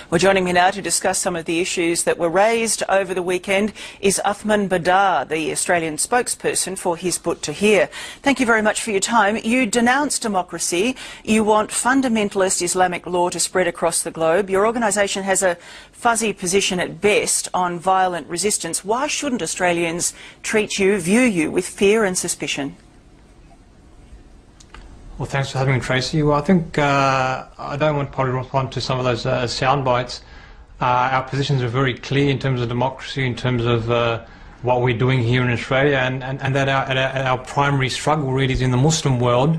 Well, joining me now to discuss some of the issues that were raised over the weekend is Uthman Badar, the Australian spokesperson for Hizb ut-Tahrir. Thank you very much for your time. You denounce democracy. You want fundamentalist Islamic law to spread across the globe. Your organisation has a fuzzy position at best on violent resistance. Why shouldn't Australians view you with fear and suspicion? Well, thanks for having me, Tracy. Well, I think I don't want to probably respond to some of those sound bites. Our positions are very clear in terms of democracy, in terms of what we're doing here in Australia, and that our primary struggle really is in the Muslim world.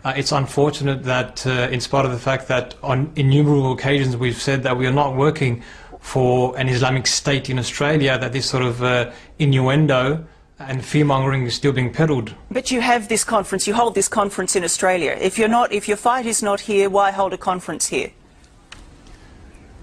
It's unfortunate that in spite of the fact that on innumerable occasions we've said that we are not working for an Islamic state in Australia, that this sort of innuendo and fear-mongering is still being peddled. But you have this conference, you hold this conference in Australia. If your fight is not here, why hold a conference here?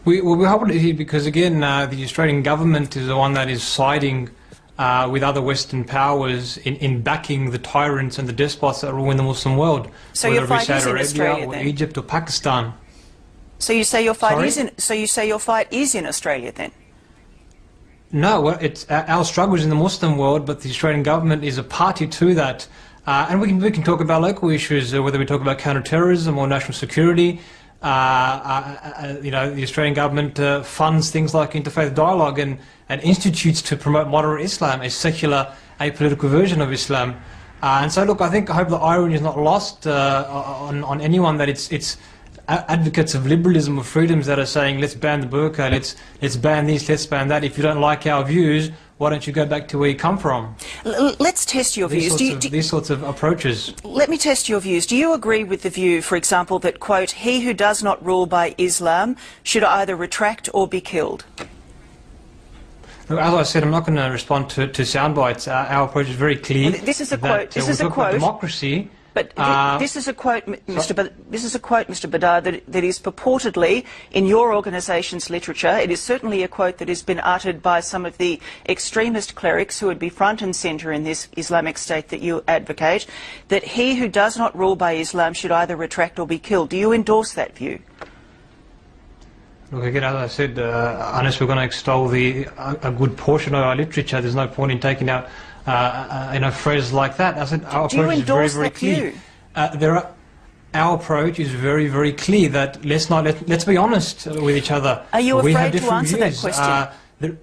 We hold it here because, again, the Australian government is the one that is siding with other Western powers in backing the tyrants and the despots that rule in the Muslim world. So your fight is in Australia, or then? Egypt or Pakistan. So you say your fight Sorry? is in Australia, then? No, well, our struggle is in the Muslim world, but the Australian government is a party to that. And we can talk about local issues, whether we talk about counter-terrorism or national security. You know, the Australian government funds things like interfaith dialogue and institutes to promote moderate Islam, a secular, apolitical version of Islam. And so, look, I hope the irony is not lost on anyone that it's advocates of liberalism or freedoms that are saying, let's ban the burqa, let's ban this, let's ban that. If you don't like our views, why don't you go back to where you come from? Let's test your views. These sorts of approaches. Let me test your views. Do you agree with the view, for example, that, quote, he who does not rule by Islam should either retract or be killed? Look, as I said, I'm not going to respond to sound bites. Our approach is very clear. This is a quote. This is a quote. Democracy. But this is a quote, Mr. Badar, that is purportedly in your organisation's literature. It is certainly a quote that has been uttered by some of the extremist clerics who would be front and centre in this Islamic state that you advocate, that he who does not rule by Islam should either retract or be killed. Do you endorse that view? Look, again, as I said, unless we're going to extol a good portion of our literature, there's no point in taking out phrases like that. I said our approach is very, very clear. Our approach is very, very clear that let's be honest with each other. Are you we have afraid to answer views. that question?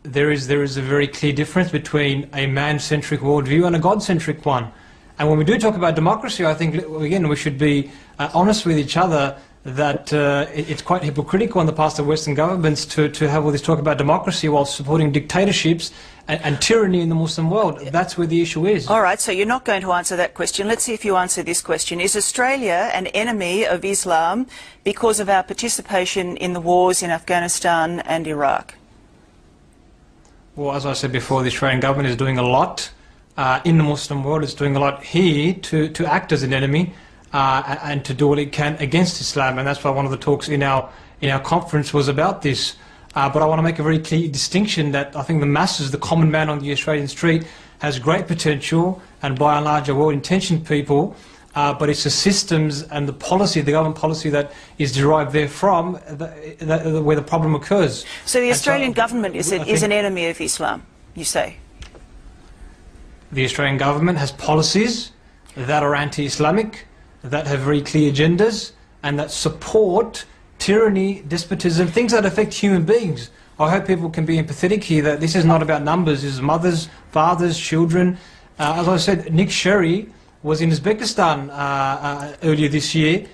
There is a very clear difference between a man-centric worldview and a God-centric one. And when we do talk about democracy, I think again we should be honest with each other that it's quite hypocritical on the part of Western governments to have all this talk about democracy while supporting dictatorships and tyranny in the Muslim world. That's where the issue is. All right, so you're not going to answer that question. Let's see if you answer this question. Is Australia an enemy of Islam because of our participation in the wars in Afghanistan and Iraq? Well, as I said before, the Australian government is doing a lot in the Muslim world. It's doing a lot here to act as an enemy. And to do what it can against Islam, and that's why one of the talks in our conference was about this. But I want to make a very clear distinction that I think the masses, the common man on the Australian street, has great potential, and by and large are well-intentioned people. But it's the systems and the policy, the government policy that is derived therefrom, where the problem occurs. So the Australian government is an enemy of Islam, you say? The Australian government has policies that are anti-Islamic, that have very clear agendas and that support tyranny, despotism, things that affect human beings. I hope people can be empathetic here, that this is not about numbers. This is mothers, fathers, children. As I said, Nick Sherry was in Uzbekistan earlier this year,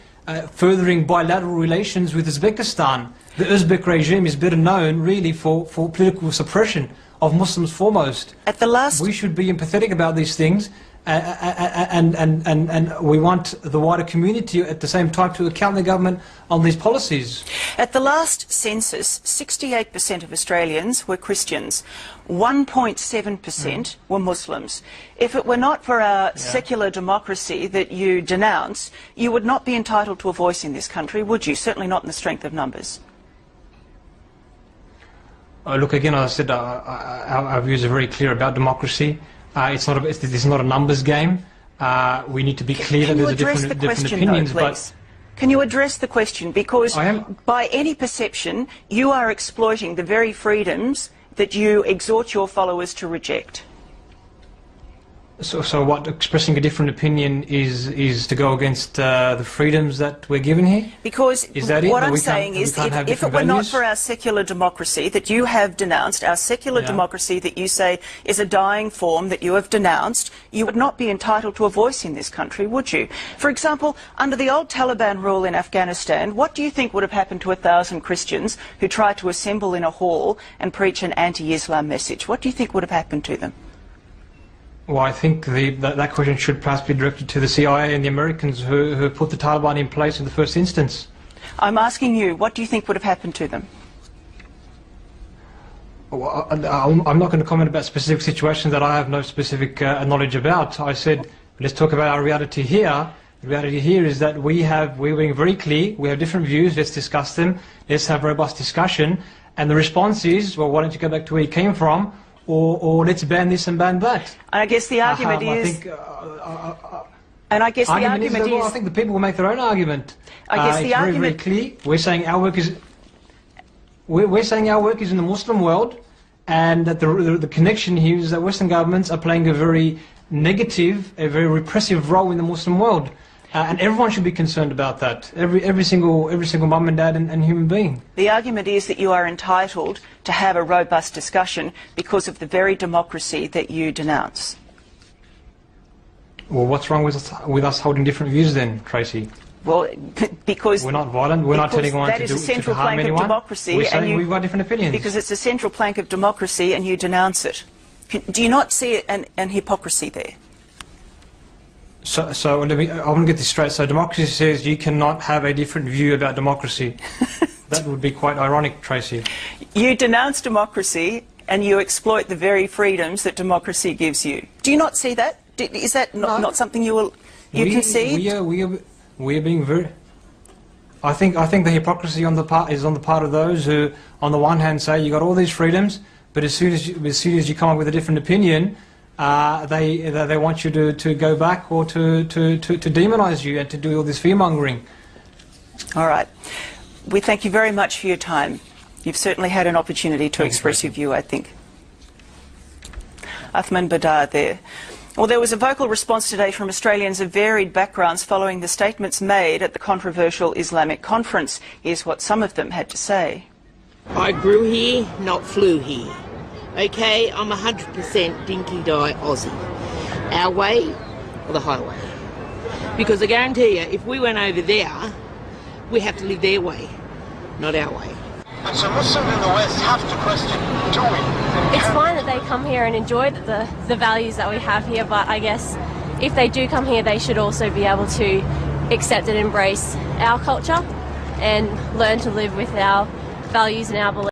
furthering bilateral relations with Uzbekistan. The Uzbek regime is better known really for political suppression of Muslims foremost. We should be empathetic about these things. And we want the wider community at the same time to account the government on these policies. At the last census, 68% of Australians were Christians, 1.7% were Muslims. If it were not for our secular democracy that you denounce, you would not be entitled to a voice in this country, would you? Certainly not in the strength of numbers. Look, again, as I said, our views are very clear about democracy. This is not a numbers game. We need to be clear that there's different opinions, but Can you address the question? Because by any perception, you are exploiting the very freedoms that you exhort your followers to reject. So what, expressing a different opinion is to go against the freedoms that we're given here? Because is that what it? I'm saying is, if it were not for our secular democracy that you have denounced, our secular democracy that you say is a dying form that you have denounced, you would not be entitled to a voice in this country, would you? For example, under the old Taliban rule in Afghanistan, what do you think would have happened to 1,000 Christians who tried to assemble in a hall and preach an anti-Islam message? What do you think would have happened to them? Well, I think that question should perhaps be directed to the CIA and the Americans who put the Taliban in place in the first instance. I'm asking you, what do you think would have happened to them? Well, I'm not going to comment about specific situations that I have no specific knowledge about. I said, let's talk about our reality here. The reality here is that we're being very clear, we have different views, let's discuss them, let's have robust discussion, and the response is, well, why don't you go back to where you came from, or let's ban this and ban that. And I guess the argument is... and I guess the argument is... Well, I think the people will make their own argument. I guess the argument... It's very, very clear. We're saying our work is... We're saying our work is in the Muslim world, and that the connection here is that Western governments are playing a very negative, a very repressive role in the Muslim world. And everyone should be concerned about that. Every single mum and dad and human being. The argument is that you are entitled to have a robust discussion because of the very democracy that you denounce. Well, what's wrong with us holding different views then, Tracy? Well, because... We're not violent, we're not telling anyone to harm anyone. That is a central plank of democracy. We're saying we've got different opinions. Because it's a central plank of democracy and you denounce it. Do you not see an hypocrisy there? So I want to get this straight. So democracy says you cannot have a different view about democracy. That would be quite ironic, Tracy. You denounce democracy and you exploit the very freedoms that democracy gives you. Do you not see that? Is that not something you concede? We are being very... I think the hypocrisy is on the part of those who, on the one hand, say you got all these freedoms, but as soon as you come up with a different opinion, they want you to go back or to demonise you and to do all this fear-mongering. All right. We thank you very much for your time. You've certainly had an opportunity to express your view, I think. Uthman Badar there. Well, there was a vocal response today from Australians of varied backgrounds following the statements made at the controversial Islamic conference. Here's what some of them had to say. I grew here, not flew here. Okay, I'm 100% dinky-die Aussie. Our way or the highway. Because I guarantee you, if we went over there, we have to live their way, not our way. And so Muslims in the West have to question, do we? It's fine that they come here and enjoy the values that we have here, but I guess if they do come here, they should also be able to accept and embrace our culture and learn to live with our values and our beliefs.